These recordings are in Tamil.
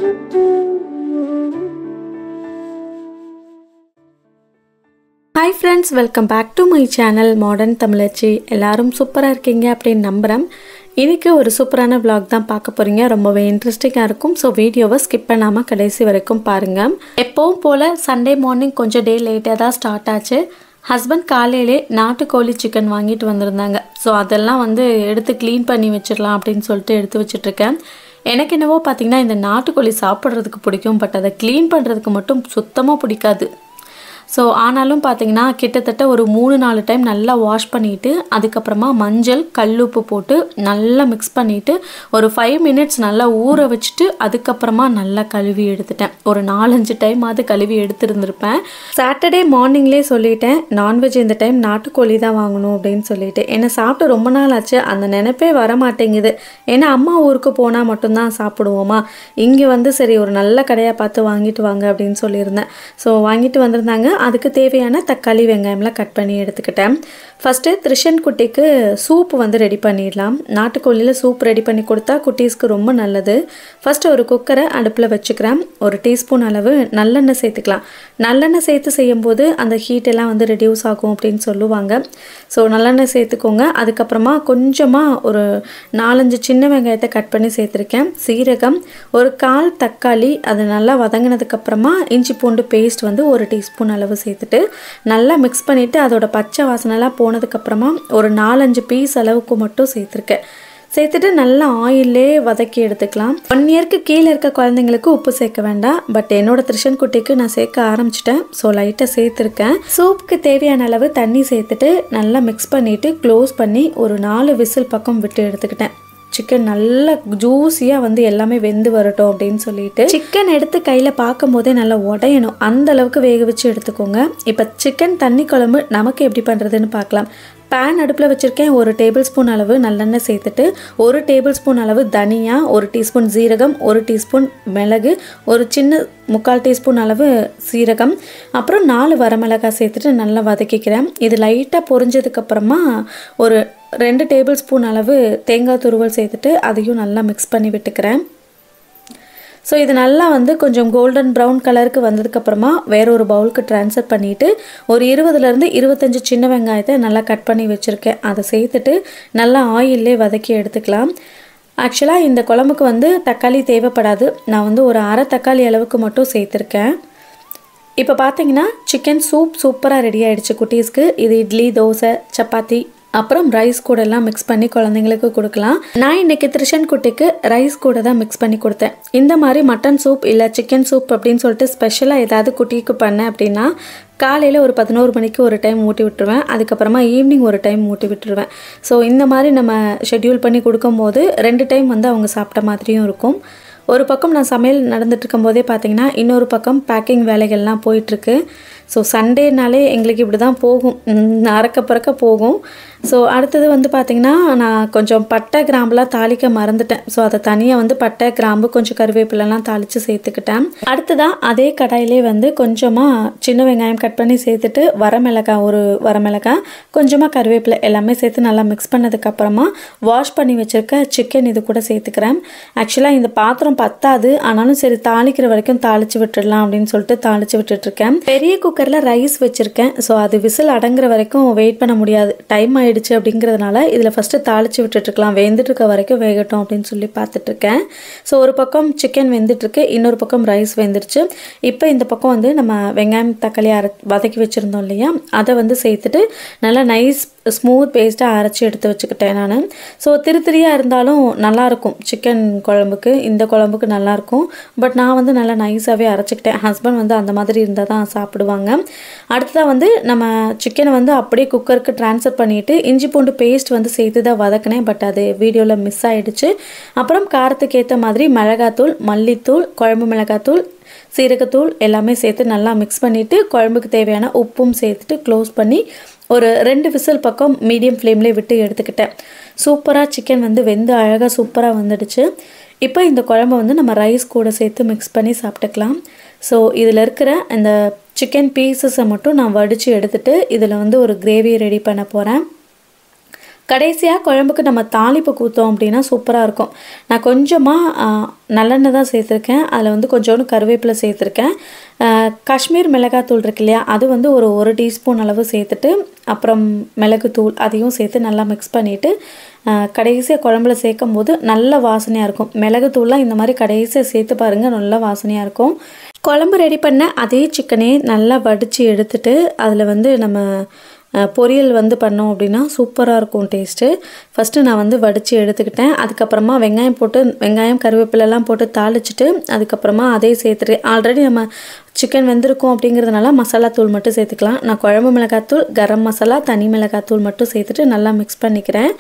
Hi friends, welcome back to my channel Modern Tamilachi. எல்லாரும் சூப்பரா இருக்கீங்க அப்படினு நம்புறேன். இன்னைக்கு ஒரு சூப்பரான vlog தான் பார்க்க போறீங்க. ரொம்பவே இன்ட்ரஸ்டிங்கா இருக்கும். சோ வீடியோவை ஸ்கிப் பண்ணாம கடைசி வரைக்கும் பாருங்க. எப்பவும் போல சண்டே மார்னிங் கொஞ்சம் டே லேட்டா தான் ஸ்டார்ட் ஆச்சு. ஹஸ்பண்ட் காலையிலே நாட்டுக்கோழி சிக்கன் வாங்கிட்டு வந்திருந்தாங்க. சோ அதெல்லாம் வந்து எடுத்து க்ளீன் பண்ணி வச்சிரலாம் அப்படினு சொல்லிட்டு எடுத்து வச்சிட்டு இருக்கேன். எனக்கு என்னவோ பாத்தீங்கன்னா இந்த நாட்டுக்கோழி சாப்பிடுறதுக்கு பிடிக்கும், பட் அதை க்ளீன் பண்றதுக்கு மட்டும் சுத்தமா பிடிக்காது. ஸோ ஆனாலும் பார்த்தீங்கன்னா கிட்டத்தட்ட ஒரு 3-4 டைம் நல்லா வாஷ் பண்ணிவிட்டு அதுக்கப்புறமா மஞ்சள் கல்லுப்பு போட்டு நல்லா மிக்ஸ் பண்ணிவிட்டு ஒரு 5 மினிட்ஸ் நல்லா ஊற வச்சுட்டு அதுக்கப்புறமா நல்லா கழுவி எடுத்துட்டேன். ஒரு 4-5 டைம் அது கழுவி எடுத்துருந்துருப்பேன். சாட்டர்டே மார்னிங்லேயே சொல்லிட்டேன் நான்வெஜ் இந்த டைம் நாட்டுக்கோழி தான் வாங்கணும் அப்படின்னு சொல்லிட்டு. என்னை சாப்பிட்டு ரொம்ப நாள் ஆச்சு, அந்த நினைப்பே வர மாட்டேங்குது. ஏன்னா அம்மா ஊருக்கு போனால் மட்டும்தான் சாப்பிடுவோமா, இங்கே வந்து சரி ஒரு நல்ல கடையாக பார்த்து வாங்கிட்டு வாங்க அப்படின்னு சொல்லியிருந்தேன். ஸோ வாங்கிட்டு வந்திருந்தாங்க. அதுக்கு தேவையான தக்காளி வெங்காயம்லாம் கட் பண்ணி எடுத்துக்கிட்டேன். ஃபஸ்ட்டு த்ரிஷன் குட்டிக்கு சூப் வந்து ரெடி பண்ணிடலாம். நாட்டுக்கோழியில் சூப் ரெடி பண்ணி கொடுத்தா குட்டீஸ்க்கு ரொம்ப நல்லது. ஃபஸ்ட்டு ஒரு குக்கரை அடுப்பில் வச்சுக்கிறேன். ஒரு டீஸ்பூன் அளவு நல்லெண்ணெய் சேர்த்துக்கலாம். நல்லெண்ணெய் சேர்த்து செய்யும்போது அந்த ஹீட்டெல்லாம் வந்து ரெடியூஸ் ஆகும் அப்படின்னு சொல்லுவாங்க. ஸோ நல்லெண்ணெய் சேர்த்துக்கோங்க. அதுக்கப்புறமா கொஞ்சமாக ஒரு 4-5 சின்ன வெங்காயத்தை கட் பண்ணி சேர்த்துருக்கேன். சீரகம், ஒரு 1/4 தக்காளி, அது நல்லா வதங்கினதுக்கப்புறமா இஞ்சி பூண்டு பேஸ்ட் வந்து ஒரு டீஸ்பூன் அளவு சேர்த்துட்டு நல்லா மிக்ஸ் பண்ணிவிட்டு அதோட பச்சை வாசனைலாம் போனதுக்கப்புறமா ஒரு 4-5 பீஸ் அளவுக்கு மட்டும் சேர்த்துருக்கேன். சேர்த்துட்டு நல்லா ஆயிலே வதக்கி எடுத்துக்கலாம். 1 இயருக்கு கீழே இருக்க குழந்தைங்களுக்கு உப்பு சேர்க்க வேண்டாம், பட் என்னோட த்ரிஷன் குட்டிக்கு நான் சேர்க்க ஆரம்பிச்சிட்டேன். ஸோ லைட்டாக சேர்த்துருக்கேன். சூப்புக்கு தேவையான அளவு தண்ணி சேர்த்துட்டு நல்லா மிக்ஸ் பண்ணிவிட்டு க்ளோஸ் பண்ணி ஒரு 4 விசில் பக்கம் விட்டு எடுத்துக்கிட்டேன். சிக்கன் நல்லா ஜூஸியாக வந்து எல்லாமே வெந்து வரட்டும் அப்படின்னு சொல்லிட்டு சிக்கன் எடுத்து கையில் பார்க்கும் போதே நல்லா உடையணும், அந்த அளவுக்கு வேக வச்சு எடுத்துக்கோங்க. இப்போ சிக்கன் தண்ணி குழம்பு நமக்கு எப்படி பண்ணுறதுன்னு பார்க்கலாம். பேன் அடுப்பில் வச்சுருக்கேன். 1 டேபிள் ஸ்பூன் அளவு நல்லெண்ணெய் சேர்த்துட்டு 1 டேபிள் ஸ்பூன் அளவு தனியா, 1 டீஸ்பூன் ஜீரகம், 1 டீஸ்பூன் மிளகு, ஒரு சின்ன 3/4 டீஸ்பூன் அளவு சீரகம், அப்புறம் 4 வரமிளகாய் சேர்த்துட்டு நல்லா வதக்கிக்கிறேன். இது லைட்டாக பொரிஞ்சதுக்கப்புறமா ஒரு 2 டேபிள் ஸ்பூன் அளவு தேங்காய் துருவல் சேர்த்துட்டு அதையும் நல்லா மிக்ஸ் பண்ணி விட்டுக்கிறேன். ஸோ இது நல்லா வந்து கொஞ்சம் கோல்டன் ப்ரௌன் கலருக்கு வந்ததுக்கப்புறமா வேற ஒரு பவுலுக்கு ட்ரான்ஸ்ஃபர் பண்ணிவிட்டு ஒரு 20-25 சின்ன வெங்காயத்தை நல்லா கட் பண்ணி வச்சுருக்கேன். அதை சேர்த்துட்டு நல்லா ஆயிலே வதக்கி எடுத்துக்கலாம். ஆக்சுவலாக இந்த குழம்புக்கு வந்து தக்காளி தேவைப்படாது. நான் வந்து ஒரு 1/2 தக்காளி அளவுக்கு மட்டும் சேர்த்துருக்கேன். இப்போ பார்த்தீங்கன்னா சிக்கன் சூப் சூப்பராக ரெடி ஆகிடுச்சு குட்டீஸ்க்கு. இது இட்லி, தோசை, சப்பாத்தி, அப்புறம் ரைஸ் கூட எல்லாம் மிக்ஸ் பண்ணி குழந்தைங்களுக்கு கொடுக்கலாம். நான் இன்னைக்கு த்ரிஷன் குட்டிக்கு ரைஸ் கூட தான் மிக்ஸ் பண்ணி கொடுத்தேன். இந்த மாதிரி மட்டன் சூப் இல்லை சிக்கன் சூப் அப்படின்னு சொல்லிட்டு ஸ்பெஷலாக ஏதாவது குட்டிக்கு பண்ணேன் அப்படின்னா காலையில் ஒரு 11 மணிக்கு ஒரு டைம் ஊட்டி விட்டுருவேன். அதுக்கப்புறமா ஈவினிங் ஒரு டைம் ஊட்டி விட்டுருவேன். ஸோ இந்த மாதிரி நம்ம ஷெட்யூல் பண்ணி கொடுக்கும்போது 2 டைம் வந்து அவங்க சாப்பிட்ட மாதிரியும் இருக்கும். ஒரு பக்கம் நான் சமையல் நடந்துட்டு இருக்கும் போதே பார்த்தீங்கன்னா இன்னொரு பக்கம் பேக்கிங் வேலைகள்லாம் போயிட்டுருக்கு. ஸோ சண்டேனாலே எங்களுக்கு இப்படி தான் போகும், அறக்க பறக்க போகும். ஸோ அடுத்தது வந்து பார்த்திங்கன்னா நான் கொஞ்சம் பட்டை கிராம்புலாம் தாளிக்க மறந்துட்டேன். ஸோ அதை தனியாக வந்து பட்டை கிராம்பு கொஞ்சம் கருவேப்பிலெலாம் தாளித்து சேர்த்துக்கிட்டேன். அடுத்ததான் அதே கடாயிலே வந்து கொஞ்சமாக சின்ன வெங்காயம் கட் பண்ணி சேர்த்துட்டு ஒரு வரமிளகாய், கொஞ்சமாக கருவேப்பிலை எல்லாமே சேர்த்து நல்லா மிக்ஸ் பண்ணதுக்கப்புறமா வாஷ் பண்ணி வச்சுருக்க சிக்கன் இது கூட சேர்த்துக்கிறேன். ஆக்சுவலாக இந்த பாத்திரம் பத்தாது, ஆனாலும் சரி தாளிக்கிற வரைக்கும் தாளித்து விட்டுடலாம் அப்படின்னு சொல்லிட்டு தாளித்து விட்டுட்ருக்கேன். பெரிய குக்கரில் ரைஸ் வச்சுருக்கேன். ஸோ அது விசில் அடங்குற வரைக்கும் வெயிட் பண்ண முடியாது, டைம் ஆகிடுச்சு அப்படிங்கிறதுனால இதில் ஃபஸ்ட்டு தாளித்து விட்டுட்டுருக்கலாம். வெந்துட்டு இருக்க வரைக்கும் வேகட்டும் அப்படின்னு சொல்லி பார்த்துட்ருக்கேன். ஸோ ஒரு பக்கம் சிக்கன் வெந்துட்டுருக்கு, இன்னொரு பக்கம் ரைஸ் வெந்துருச்சு. இப்போ இந்த பக்கம் வந்து நம்ம வெங்காயம் தக்காளி வதக்கி வச்சுருந்தோம் இல்லையா, அதை வந்து சேர்த்துட்டு நல்லா நைஸ் ஸ்மூத் பேஸ்ட்டாக அரைச்சி எடுத்து வச்சுக்கிட்டேன் நான். ஸோ திரியாக இருந்தாலும் நல்லாயிருக்கும் சிக்கன் குழம்புக்கு, இந்த குழம்புக்கு நல்லாயிருக்கும். பட் நான் வந்து நல்லா நைஸாகவே அரைச்சிக்கிட்டேன். ஹஸ்பண்ட் வந்து அந்த மாதிரி இருந்தால் தான் சாப்பிடுவாங்க. அடுத்ததாக வந்து நம்ம சிக்கனை வந்து அப்படியே குக்கருக்கு ட்ரான்ஸ்ஃபர் பண்ணிவிட்டு இஞ்சி பூண்டு பேஸ்ட் வந்து சேர்த்து தான் வதக்கினேன். பட் அது வீடியோவில் மிஸ் ஆகிடுச்சு. அப்புறம் காரத்துக்கு ஏற்ற மாதிரி மிளகாத்தூள், மல்லித்தூள், குழம்பு மிளகாத்தூள், சீரகத்தூள் எல்லாமே சேர்த்து நல்லா மிக்ஸ் பண்ணிவிட்டு குழம்புக்கு தேவையான உப்பும் சேர்த்துட்டு க்ளோஸ் பண்ணி ஒரு 2 விசில் பக்கம் மீடியம் ஃப்ளேம்லேயே விட்டு எடுத்துக்கிட்டேன். சூப்பராக சிக்கன் வந்து வெந்து அழகாக சூப்பராக வந்துடுச்சு. இப்போ இந்த குழம்பு வந்து நம்ம ரைஸ் கூட சேர்த்து மிக்ஸ் பண்ணி சாப்பிட்டுக்கலாம். ஸோ இதில் இருக்கிற இந்த சிக்கன் பீசஸை மட்டும் நான் வடித்து எடுத்துகிட்டு இதில் வந்து ஒரு கிரேவி ரெடி பண்ண போகிறேன். கடைசியாக குழம்புக்கு நம்ம தாளிப்பு ஊற்றோம் அப்படின்னா சூப்பராக இருக்கும். நான் கொஞ்சமாக நல்லெண்ணெய் தான் சேர்த்துருக்கேன். அதில் வந்து கொஞ்சோண்டு கருவேப்பிலை சேர்த்துருக்கேன். காஷ்மீர் மிளகாத்தூள் இருக்கு இல்லையா, அது வந்து ஒரு டீஸ்பூன் அளவு சேர்த்துட்டு அப்புறம் மிளகுத்தூள் அதையும் சேர்த்து நல்லா மிக்ஸ் பண்ணிவிட்டு கடைசியாக குழம்புல சேர்க்கும் போது நல்ல வாசனையாக இருக்கும். மிளகுத்தூள்லாம் இந்த மாதிரி கடைசியாக சேர்த்து பாருங்கள், நல்ல வாசனையாக இருக்கும். குழம்பு ரெடி பண்ண அதே சிக்கனே நல்லா வடித்து எடுத்துட்டு அதில் வந்து நம்ம பொரியல் வந்து பண்ணோம் அப்படின்னா சூப்பராக இருக்கும் டேஸ்ட்டு. ஃபஸ்ட்டு நான் வந்து வடித்து எடுத்துக்கிட்டேன். அதுக்கப்புறமா வெங்காயம் கருவேப்பிலெல்லாம் போட்டு தாளிச்சிட்டு அதுக்கப்புறமா அதே சேர்த்துட்டு ஆல்ரெடி நம்ம சிக்கன் வெந்திருக்கும் அப்படிங்கிறதுனால மசாலா தூள் மட்டும் சேர்த்துக்கலாம். நான் குழம்பு மிளகாத்தூள், கரம் மசாலா, தனி மிளகாத்தூள் மட்டும் சேர்த்துட்டு நல்லா மிக்ஸ் பண்ணிக்கிறேன்.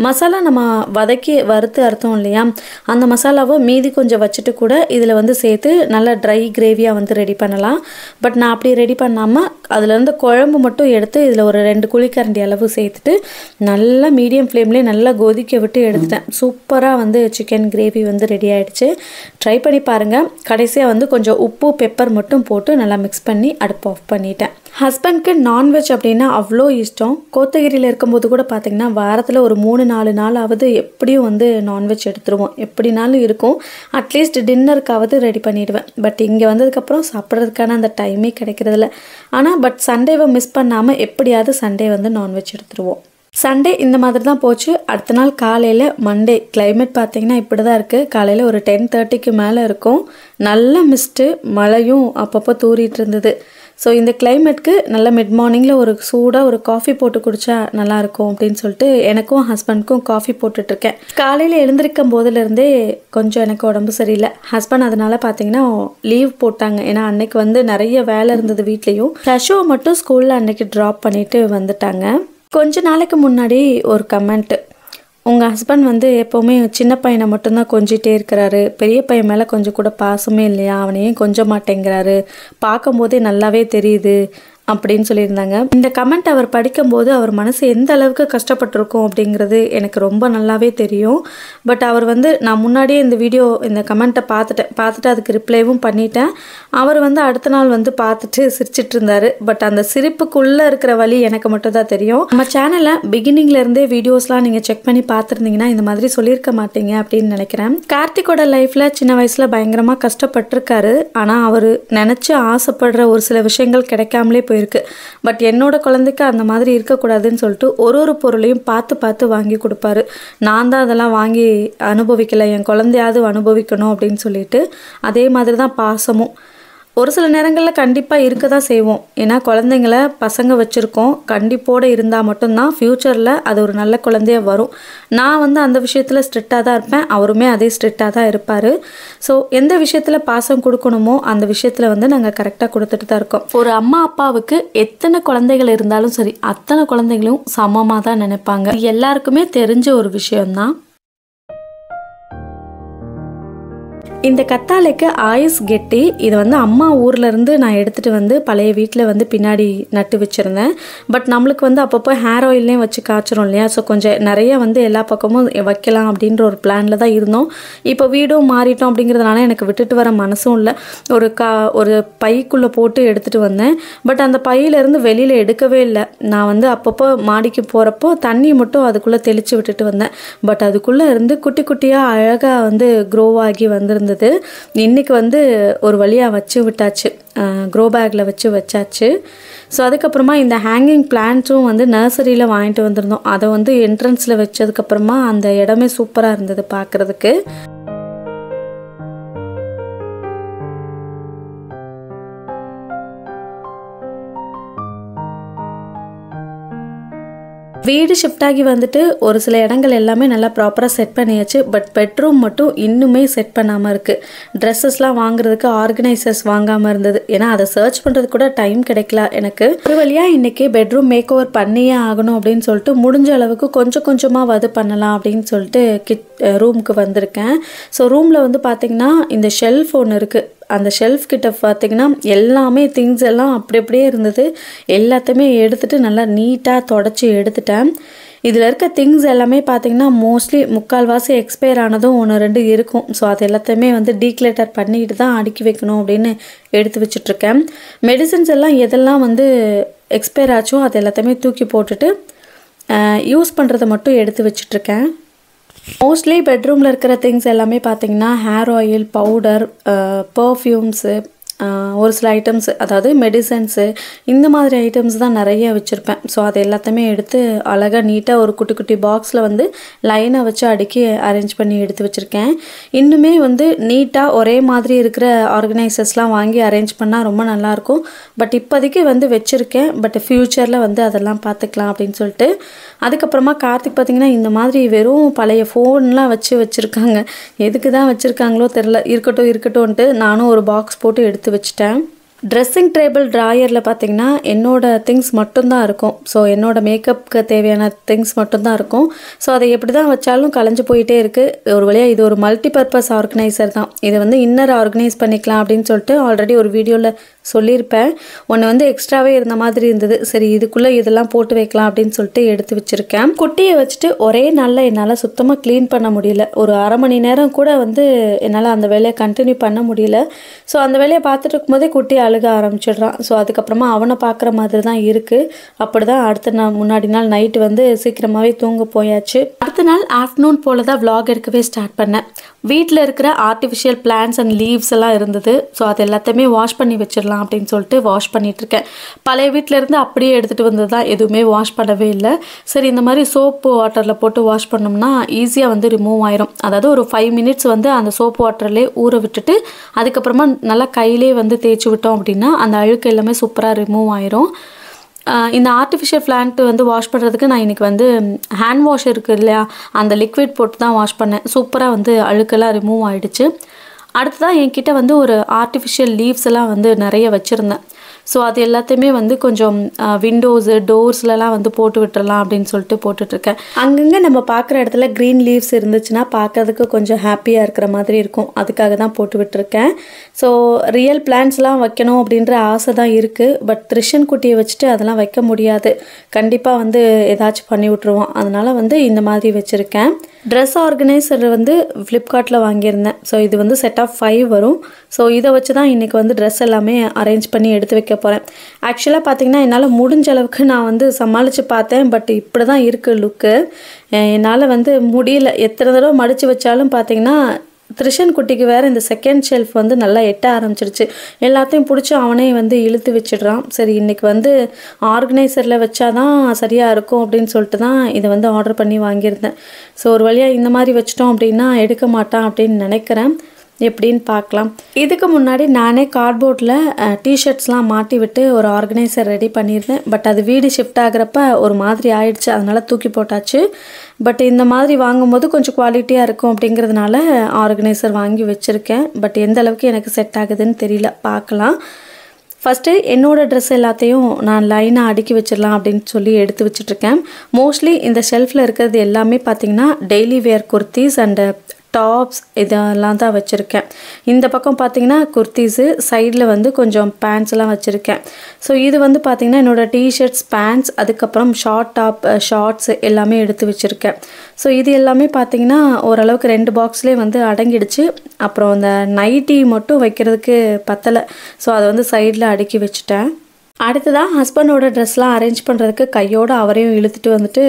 மசாலா நம்ம வதக்கி வறுத்து அறுத்தோம் இல்லையா, அந்த மசாலாவை மீதி கொஞ்சம் வச்சுட்டு கூட இதில் வந்து சேர்த்து நல்லா ட்ரை கிரேவியாக வந்து ரெடி பண்ணலாம். பட் நான் அப்படி ரெடி பண்ணாமல் அதுலேருந்து குழம்பு மட்டும் எடுத்து இதில் ஒரு 2 குழிக்கரண்டி அளவு சேர்த்துட்டு நல்லா மீடியம் ஃப்ளேம்லேயே நல்லா கொதிக்க விட்டு எடுத்துட்டேன். சூப்பராக வந்து சிக்கன் கிரேவி வந்து ரெடி ஆகிடுச்சு. ட்ரை பண்ணி பாருங்கள். கடைசியாக வந்து கொஞ்சம் உப்பு பெப்பர் மட்டும் போட்டு நல்லா மிக்ஸ் பண்ணி அடுப்பு ஆஃப் பண்ணிட்டேன். ஹஸ்பண்ட்க்கு நான்வெஜ் அப்படின்னா அவ்வளோ இஷ்டம். கோத்தகிரியில் இருக்கும்போது கூட பார்த்திங்கன்னா வாரத்தில் ஒரு 3-4 நாளாவது எப்படியும் வந்து நான்வெஜ் எடுத்துருவோம். எப்படினாலும் இருக்கும். அட்லீஸ்ட் டின்னருக்காவது ரெடி பண்ணிவிடுவேன். பட் இங்கே வந்ததுக்கப்புறம் சாப்பிட்றதுக்கான அந்த டைமே கிடைக்கிறதில்ல. ஆனால் பட் சண்டேவை மிஸ் பண்ணாமல் எப்படியாவது சண்டே வந்து நான்வெஜ் எடுத்துருவோம். சண்டே இந்த மாதிரி தான் போச்சு. அடுத்த நாள் காலையில் மண்டே கிளைமேட் பார்த்திங்கன்னா இப்படி தான் இருக்குது. காலையில் ஒரு 10:30க்கு மேலே இருக்கும். நல்ல மிஸ்ட்டு, மழையும் அப்பப்போ தூரிட்டு இருந்தது. ஸோ இந்த கிளைமேட்க்கு நல்ல மிட் மார்னிங்கில் ஒரு சூடாக ஒரு காஃபி போட்டு குடித்தா நல்லாயிருக்கும் அப்படின்னு சொல்லிட்டு எனக்கும் ஹஸ்பண்ட்க்கும் காஃபி போட்டுட்ருக்கேன். காலையில் எழுந்திருக்கும் போதுலேருந்தே கொஞ்சம் எனக்கு உடம்பு சரியில்லை. ஹஸ்பண்ட் அதனால் பார்த்திங்கன்னா லீவ் போட்டாங்க. ஏன்னா அன்னைக்கு வந்து நிறைய வேலை இருந்தது வீட்லேயும். ஷோவை மட்டும் ஸ்கூலில் அன்னைக்கு ட்ராப் பண்ணிவிட்டு வந்துட்டாங்க. கொஞ்ச நாளைக்கு முன்னாடி ஒரு கமெண்ட்டு, உங்கள் ஹஸ்பண்ட் வந்து எப்போவுமே சின்ன பையனை மட்டும்தான் கொஞ்சிட்டே இருக்கிறாரு, பெரிய பையன் மேலே கொஞ்சம் கூட பாசமே இல்லையா, அவனையும் கொஞ்ச மாட்டேங்கிறாரு, பார்க்கும்போதே நல்லாவே தெரியுது அப்படின்னு சொல்லியிருந்தாங்க. இந்த கமெண்ட் அவர் படிக்கும்போது அவர் மனசு எந்த அளவுக்கு கஷ்டப்பட்டிருக்கும் அப்படிங்கிறது எனக்கு ரொம்ப நல்லாவே தெரியும். பட் அவர் வந்து நான் முன்னாடியே இந்த கமெண்ட்டை பார்த்துட்டு அதுக்கு ரிப்ளைவும் பண்ணிட்டேன். அவர் வந்து அடுத்த நாள் வந்து பார்த்துட்டு சிரிச்சிட்டு இருந்தார். பட் அந்த சிரிப்புக்குள்ளே இருக்கிற வழி எனக்கு மட்டும் தான் தெரியும். நம்ம சேனலில் பிகினிங்லேருந்தே வீடியோஸ்லாம் நீங்கள் செக் பண்ணி பார்த்துருந்தீங்கன்னா இந்த மாதிரி சொல்லியிருக்க மாட்டீங்க அப்படின்னு நினைக்கிறேன். கார்த்திகோட லைஃப்பில் சின்ன வயசில் பயங்கரமாக கஷ்டப்பட்டிருக்காரு. ஆனால் அவர் நினச்சி ஆசைப்படுற ஒரு சில விஷயங்கள் கிடைக்காமலே இருக்கு. பட் என்னோட குழந்தைக்கு அந்த மாதிரி இருக்கக்கூடாதுன்னு சொல்லிட்டு ஒரு பொருளையும் பார்த்து வாங்கி கொடுப்பாரு. நான் தான் அதெல்லாம் வாங்கி அனுபவிக்கலை, என் குழந்தையாவது அனுபவிக்கணும் அப்படின்னு சொல்லிட்டு அதே மாதிரி தான் பாசமும் ஒரு சில நேரங்களில் கண்டிப்பாக இருக்க தான் செய்வோம். ஏன்னா குழந்தைங்கள பசங்க வச்சுருக்கோம், கண்டிப்போடு இருந்தால் மட்டும்தான் ஃப்யூச்சரில் அது ஒரு நல்ல குழந்தையாக வரும். நான் வந்து அந்த விஷயத்தில் ஸ்ட்ரிக்டாக தான் இருப்பேன், அவருமே அதே ஸ்ட்ரிக்டாக தான் இருப்பார். ஸோ எந்த விஷயத்தில் பாசம் கொடுக்கணுமோ அந்த விஷயத்தில் வந்து நாங்கள் கரெக்டாக கொடுத்துட்டு தான் இருக்கோம். ஒரு அம்மா அப்பாவுக்கு எத்தனை குழந்தைகள் இருந்தாலும் சரி, அத்தனை குழந்தைகளையும் சமமாக தான் நினைப்பாங்க. எல்லாருக்குமே தெரிஞ்ச ஒரு விஷயம்தான். இந்த கத்தாழைக்கு ஆயுஸ் கெட்டி, இது வந்து அம்மா ஊர்லேருந்து நான் எடுத்துகிட்டு வந்து பழைய வீட்டில் வந்து பின்னாடி நட்டு வச்சுருந்தேன். பட் நம்மளுக்கு வந்து அப்பப்போ ஹேர் ஆயில்லையும் வச்சு காய்ச்சிரும் இல்லையா, ஸோ கொஞ்சம் நிறைய வந்து எல்லா பக்கமும் வைக்கலாம் அப்படின்ற ஒரு பிளானில் தான் இருந்தோம். இப்போ வீடும் மாறிட்டோம் அப்படிங்கிறதுனால எனக்கு விட்டுட்டு வர மனசும் இல்லை. ஒரு பைக்குள்ளே போட்டு எடுத்துகிட்டு வந்தேன். பட் அந்த பையிலேருந்து வெளியில் எடுக்கவே இல்லை. நான் வந்து அப்பப்போ மாடிக்கு போகிறப்போ தண்ணி மட்டும் அதுக்குள்ளே தெளித்து விட்டுட்டு வந்தேன். பட் அதுக்குள்ளே இருந்து குட்டி குட்டியாக அழகாக வந்து க்ரோ ஆகி வந்திருந்தது. இன்னைக்கு வந்து ஒரு வழியாக வச்சு விட்டாச்சு, க்ரோ பேக்கில் வச்சாச்சு. ஸோ அதுக்கப்புறமா இந்த ஹேங்கிங் பிளான்ட்ஸும் வந்து நர்சரியில் வாங்கிட்டு வந்திருந்தோம். அதை வந்து என்ட்ரன்ஸில் வச்சதுக்கப்புறமா அந்த இடமே சூப்பராக இருந்தது பார்க்குறதுக்கு. வீடு ஷிஃப்ட் ஆகி வந்துட்டு ஒரு சில இடங்கள் எல்லாமே நல்லா ப்ராப்பராக செட் பண்ணியாச்சு. பட் பெட்ரூம் மட்டும் இன்னுமே செட் பண்ணாமல் இருக்குது. ட்ரெஸ்ஸஸ்லாம் வாங்குறதுக்கு ஆர்கனைசர்ஸ் வாங்காமல் இருந்தது. ஏன்னா அதை சர்ச் பண்ணுறது கூட டைம் கிடைக்கல எனக்கு. ஒரு வழியாக இன்றைக்கி பெட்ரூம் மேக் ஓவர் பண்ணியே ஆகணும் அப்படின்னு சொல்லிட்டு முடிஞ்ச அளவுக்கு கொஞ்சமாக பண்ணலாம் அப்படின்னு சொல்லிட்டு ரூமுக்கு வந்திருக்கேன். ஸோ ரூமில் வந்து பார்த்திங்கன்னா இந்த ஷெல்ஃப் ஒன்று இருக்குது. அந்த ஷெல்ஃப் கிட்ட பார்த்திங்கன்னா எல்லாமே திங்ஸ் எல்லாம் அப்படியே இருந்தது. எல்லாத்தையுமே எடுத்துகிட்டு நல்லா நீட்டாக தொடச்சி எடுத்துட்டேன். இதில் இருக்க திங்ஸ் எல்லாமே பார்த்திங்கன்னா மோஸ்ட்லி முக்கால்வாசி எக்ஸ்பயர் ஆனதும் 1-2 இருக்கும். ஸோ அது எல்லாத்தையுமே வந்து டீக்ளேட்டர் பண்ணிட்டு தான் அடுக்கி வைக்கணும் அப்படின்னு எடுத்து வச்சிட்ருக்கேன். மெடிசன்ஸ் எல்லாம் எதெல்லாம் வந்து எக்ஸ்பயர் ஆச்சோ அது எல்லாத்தையுமே தூக்கி போட்டுட்டு யூஸ் பண்ணுறதை மட்டும் எடுத்து வச்சிட்ருக்கேன். மோஸ்ட்லி பெட்ரூமில் இருக்கிற திங்ஸ் எல்லாமே பார்த்திங்கன்னா ஹேர் ஆயில், பவுடர், பர்ஃப்யூம்ஸு, ஒரு சில ஐட்டம்ஸ், அதாவது மெடிசன்ஸு, இந்த மாதிரி ஐட்டம்ஸ் தான் நிறைய வச்சுருப்பேன். ஸோ அது எல்லாத்தையுமே எடுத்து அழகாக நீட்டாக ஒரு குட்டி குட்டி பாக்ஸில் வந்து லைனாக வச்சு அடுக்கி அரேஞ்ச் பண்ணி எடுத்து வச்சுருக்கேன். இன்னுமே வந்து நீட்டாக ஒரே மாதிரி இருக்கிற ஆர்கனைசர்ஸ்லாம் வாங்கி அரேஞ்ச் பண்ணால் ரொம்ப நல்லாயிருக்கும். பட் இப்போதைக்கு வந்து வச்சுருக்கேன். பட் ஃப்யூச்சரில் வந்து அதெல்லாம் பார்த்துக்கலாம் அப்படின்னு சொல்லிட்டு. அதுக்கப்புறமா கார்த்திக் பார்த்திங்கன்னா இந்த மாதிரி வெறும் பழைய ஃபோன்லாம் வச்சுருக்காங்க. எதுக்கு தான் வச்சுருக்காங்களோ தெரில. இருக்கட்டும்ன்ட்டு நானும் ஒரு பாக்ஸ் போட்டு எடுத்து வச்சுட்டேன். ட்ரெஸ்ஸிங் டேபிள் ட்ராயரில் பார்த்திங்கன்னா என்னோடய திங்ஸ் மட்டும்தான் இருக்கும். ஸோ என்னோடய மேக்கப்புக்கு தேவையான திங்ஸ் மட்டும்தான் இருக்கும். ஸோ அதை எப்படி தான் வச்சாலும் கலைஞ்சு போயிட்டே இருக்குது. ஒரு வழியாக இது ஒரு மல்டி பர்பஸ் ஆர்கனைசர் தான். இதை வந்து இன்னர் ஆர்கனைஸ் பண்ணிக்கலாம் அப்படின்னு சொல்லிட்டு ஆல்ரெடி ஒரு வீடியோவில் சொல்லியிருப்பேன். ஒன்று வந்து எக்ஸ்ட்ராவே இருந்த மாதிரி இருந்தது. சரி இதுக்குள்ளே இதெல்லாம் போட்டு வைக்கலாம் அப்படின்னு சொல்லிட்டு எடுத்து வச்சுருக்கேன். குட்டியை வச்சுட்டு ஒரே நாளில் என்னால் சுத்தமாக க்ளீன் பண்ண முடியல. ஒரு அரை மணி நேரம் கூட வந்து என்னால் அந்த வேலையை கண்டினியூ பண்ண முடியல. ஸோ அந்த வேலையை பார்த்துட்டு இருக்கும்போதே குட்டி அழுக ஆரம்பிச்சிடுறான். ஸோ அதுக்கப்புறமா அவனை பார்க்குற மாதிரி தான் இருக்குது. அப்படி தான் அடுத்த முன்னாடி நாள் நைட்டு வந்து சீக்கிரமாகவே தூங்க போயாச்சு. அடுத்த நாள் ஆஃப்டர்நூன் போல் தான் விளாக் எடுக்கவே ஸ்டார்ட் பண்ணேன். வீட்டில் இருக்கிற ஆர்டிஃபிஷியல் பிளான்ட்ஸ் அண்ட் லீவ்ஸ் எல்லாம் இருந்தது. ஸோ அது எல்லாத்தையுமே வாஷ் பண்ணி வச்சிடலாம் அப்படின்னு சொல்லிட்டு வாஷ் பண்ணிகிட்ருக்கேன். பழைய வீட்டிலேருந்து அப்படியே எடுத்துகிட்டு வந்தது தான், எதுவுமே வாஷ் பண்ணவே இல்லை. சரி இந்த மாதிரி சோப்பு வாட்டரில் போட்டு வாஷ் பண்ணோம்னா ஈஸியாக வந்து ரிமூவ் ஆயிரும். அதாவது ஒரு 5 மினிட்ஸ் வந்து அந்த சோப்பு வாட்டர்லேயே ஊற விட்டுட்டு அதுக்கப்புறமா நல்லா கையிலே வந்து தேய்ச்சி விட்டோம் அப்படின்னா அந்த அழுக்கு எல்லாமே சூப்பராக ரிமூவ் ஆயிரும். இந்த ஆர்டிஃபிஷியல் பிளான்ட் வந்து வாஷ் பண்ணுறதுக்கு நான் இன்றைக்கி வந்து ஹேண்ட் வாஷ் இருக்குது இல்லையா, அந்த லிக்விட் போட்டு தான் வாஷ் பண்ணேன். சூப்பராக வந்து அழுக்கெல்லாம் ரிமூவ் ஆகிடுச்சு. அடுத்ததாக என்கிட்ட வந்து ஒரு ஆர்டிஃபிஷியல் லீவ்ஸ் எல்லாம் வந்து நிறைய வச்சுருந்தேன். ஸோ அது எல்லாத்தையுமே வந்து கொஞ்சம் விண்டோஸு, டோர்ஸ்லலாம் வந்து போட்டு விட்டுறலாம் அப்படின்னு சொல்லிட்டு போட்டுட்ருக்கேன். அங்கங்கே நம்ம பார்க்குற இடத்துல க்ரீன் லீவ்ஸ் இருந்துச்சுன்னா பார்க்கறதுக்கு கொஞ்சம் ஹாப்பியாக இருக்கிற மாதிரி இருக்கும். அதுக்காக தான் போட்டு விட்டுருக்கேன். ஸோ ரியல் பிளான்ட்ஸ்லாம் வைக்கணும் அப்படின்ற ஆசை தான் இருக்குது. பட் த்ரிஷன் குட்டியை வச்சுட்டு அதெல்லாம் வைக்க முடியாது. கண்டிப்பாக வந்து ஏதாச்சும் பண்ணி விட்ருவோம். அதனால் வந்து இந்த மாதிரி வச்சுருக்கேன். ட்ரெஸ் ஆர்கனைசர் வந்து ஃப்ளிப்கார்ட்டில் வாங்கியிருந்தேன். ஸோ இது வந்து செட் ஆஃப் 5 வரும். ஸோ இதை வச்சு தான் இன்றைக்கி வந்து ட்ரெஸ் எல்லாமே அரேஞ்ச் பண்ணி எடுத்து வைக்க போகிறேன். ஆக்சுவலாக பார்த்திங்கன்னா என்னால் முடிஞ்ச அளவுக்கு நான் வந்து சமாளித்து பார்த்தேன். பட் இப்படி தான் இருக்குது லுக்கு. என்னால் வந்து முடியல. எத்தனை தடவை மடித்து வச்சாலும் பார்த்திங்கன்னா த்ரிஷன் குட்டிக்கு வேறு இந்த செகண்ட் ஷெல்ஃப் வந்து நல்லா எட்ட ஆரம்பிச்சிருச்சு. எல்லாத்தையும் பிடிச்சி அவனே வந்து இழுத்து வச்சிடுறான். சரி இன்றைக்கி வந்து ஆர்கனைசரில் வச்சாதான் சரியாக இருக்கும் அப்படின்னு சொல்லிட்டு தான் இதை வந்து ஆர்டர் பண்ணி வாங்கியிருந்தேன். ஸோ ஒரு வழியாக இந்த மாதிரி வச்சிட்டோம் அப்படின்னா எடுக்க மாட்டான் அப்படின்னு நினைக்கிறேன். எப்படின்னு பார்க்கலாம். இதுக்கு முன்னாடி நானே கார்ட்போர்டில் டிஷர்ட்ஸ்லாம் மாட்டி விட்டு ஒரு ஆர்கனைசர் ரெடி பண்ணியிருந்தேன். பட் அது வீடு ஷிஃப்ட் ஆகிறப்ப ஒரு மாதிரி ஆயிடுச்சு. அதனால் தூக்கி போட்டாச்சு. பட் இந்த மாதிரி வாங்கும்போது கொஞ்சம் குவாலிட்டியாக இருக்கும் அப்படிங்கிறதுனால ஆர்கனைசர் வாங்கி வச்சுருக்கேன். பட் எந்த அளவுக்கு எனக்கு செட் ஆகுதுன்னு தெரியல, பார்க்கலாம். ஃபஸ்ட்டு என்னோடய ட்ரெஸ் எல்லாத்தையும் நான் லைனாக அடுக்கி வச்சிடலாம் அப்படின்னு சொல்லி எடுத்து வச்சுட்ருக்கேன். மோஸ்ட்லி இந்த ஷெல்ஃபில் இருக்கிறது எல்லாமே பார்த்திங்கன்னா daily where kurtis and tops இதெல்லாம் தான் வச்சுருக்கேன். இந்த பக்கம் பார்த்திங்கன்னா குர்த்திஸு, சைடில் வந்து கொஞ்சம் பேண்ட்ஸ்லாம் வச்சுருக்கேன். ஸோ இது வந்து பார்த்திங்கன்னா என்னோடய டிஷர்ட்ஸ், பேண்ட்ஸ், அதுக்கப்புறம் ஷார்ட் டாப், ஷார்ட்ஸ் எல்லாமே எடுத்து வச்சுருக்கேன். ஸோ இது எல்லாமே பார்த்திங்கன்னா ஓரளவுக்கு 2 பாக்ஸ்லேயே வந்து அடங்கிடுச்சு. அப்புறம் அந்த நைட்டி மட்டும் வைக்கிறதுக்கு பத்தலை. ஸோ அதை வந்து சைடில் அடுக்கி வச்சுட்டேன். அடுத்ததான் ஹஸ்பண்டோட ட்ரெஸ்லாம் அரேஞ்ச் பண்ணுறதுக்கு கையோடு அவரையும் இழுத்துட்டு வந்துட்டு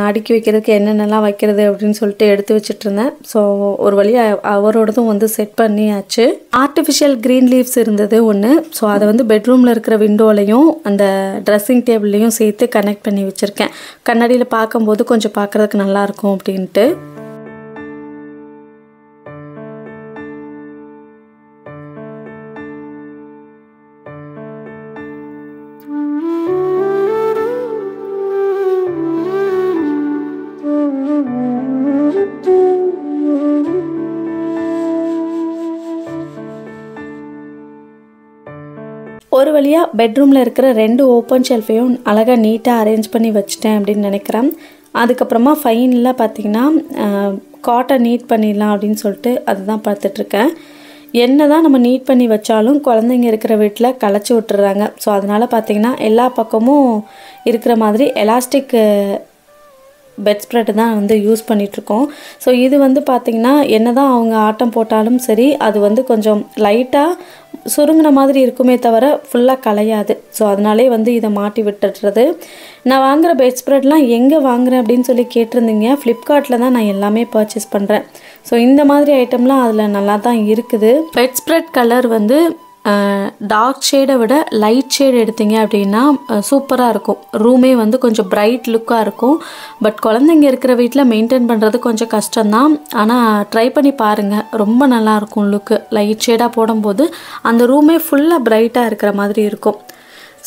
அடுக்கி வைக்கிறதுக்கு என்னென்னலாம் வைக்கிறது அப்படின்னு சொல்லிட்டு எடுத்து வச்சுட்ருந்தேன். ஸோ ஒரு வழியாக அவரோடதும் வந்து செட் பண்ணியாச்சு. ஆர்டிஃபிஷியல் க்ரீன் லீவ்ஸ் இருந்தது ஒன்று. ஸோ அதை வந்து பெட்ரூமில் இருக்கிற விண்டோலையும் அந்த ட்ரெஸ்ஸிங் டேபிள்லையும் சேர்த்து கனெக்ட் பண்ணி வச்சுருக்கேன். கண்ணாடியில் பார்க்கும்போது கொஞ்சம் பார்க்குறதுக்கு நல்லாயிருக்கும் அப்படின்ட்டு. ஒரு வழியாக பெட்ரூமில் இருக்கிற 2 ஓப்பன் ஷெல்ஃபையும் அழகாக நீட்டாக அரேஞ்ச் பண்ணி வச்சுட்டேன் அப்படின்னு நினைக்கிறேன். அதுக்கப்புறமா ஃபைனலாக பார்த்திங்கன்னா காட்டன் நீட் பண்ணிடலாம் அப்படின்னு சொல்லிட்டு அதுதான் பார்த்துட்ருக்கேன். என்ன தான் நம்ம நீட் பண்ணி வச்சாலும் குழந்தைங்க இருக்கிற வீட்டில் களைச்சி விட்டுறாங்க. ஸோ அதனால் பார்த்திங்கன்னா எல்லா பக்கமும் இருக்கிற மாதிரி எலாஸ்டிக் பெட் ஸ்ப்ரெட் தான் வந்து யூஸ் பண்ணிகிட்ருக்கோம். ஸோ இது வந்து பார்த்திங்கன்னா என்ன தான் அவங்க ஆட்டம் போட்டாலும் சரி, அது வந்து கொஞ்சம் லைட்டாக சுருங்கின மாதிரி இருக்குமே தவிர ஃபுல்லாக கலையாது. ஸோ அதனாலே வந்து இதை மாட்டி விட்டுடுறது. நான் வாங்குகிற பெட் ஸ்ப்ரெட்லாம் எங்கே வாங்குகிறேன் அப்படின்னு சொல்லி கேட்டிருந்தீங்க. ஃப்ளிப்கார்ட்டில் தான் நான் எல்லாமே பர்ச்சேஸ் பண்ணுறேன். ஸோ இந்த மாதிரி ஐட்டம்லாம் அதில் நல்லா தான் இருக்குது. பெட் ஸ்ப்ரெட் கலர் வந்து டார்க் ஷேடை விட லைட் ஷேட் எடுத்தீங்க அப்படின்னா சூப்பராக இருக்கும். ரூமே வந்து கொஞ்சம் பிரைட் லுக்காக இருக்கும். பட் குழந்தைங்க இருக்கிற வீட்டில் மெயின்டைன் பண்ணுறது கொஞ்சம் கஷ்டம்தான். ஆனால் ட்ரை பண்ணி பாருங்கள், ரொம்ப நல்லாயிருக்கும் லுக்கு. லைட் ஷேடாக போடும்போது அந்த ரூமே ஃபுல்லாக பிரைட்டாக இருக்கிற மாதிரி இருக்கும்.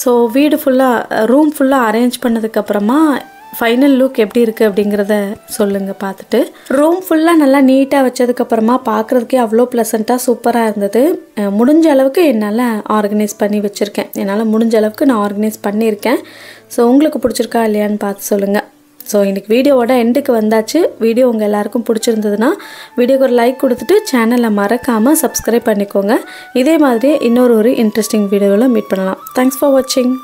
ஸோ வீடு ஃபுல்லாக ரூம் ஃபுல்லாக அரேஞ்ச் பண்ணதுக்கப்புறமா ஃபைனல் லுக் எப்படி இருக்குது அப்படிங்கிறத சொல்லுங்கள் பார்த்துட்டு. ரூம் ஃபுல்லாக நல்லா நீட்டாக வச்சதுக்கப்புறமா பார்க்குறதுக்கே அவ்வளோ ப்ளசண்ட்டாக சூப்பராக இருந்தது. முடிஞ்ச அளவுக்கு என்னால் ஆர்கனைஸ் பண்ணி வச்சுருக்கேன். என்னால் முடிஞ்ச அளவுக்கு நான் ஆர்கனைஸ் பண்ணியிருக்கேன். ஸோ உங்களுக்கு பிடிச்சிருக்கா இல்லையான்னு பார்த்து சொல்லுங்கள். ஸோ இன்றைக்கி வீடியோவோட எண்டுக்கு வந்தாச்சு. வீடியோ உங்கள் எல்லாருக்கும் பிடிச்சிருந்ததுன்னா வீடியோக்கு ஒரு லைக் கொடுத்துட்டு சேனலை மறக்காமல் சப்ஸ்கிரைப் பண்ணிக்கோங்க. இதே மாதிரி இன்னொரு இன்ட்ரெஸ்டிங் வீடியோவில் மீட் பண்ணலாம். தேங்க்ஸ் ஃபார் வாட்சிங்.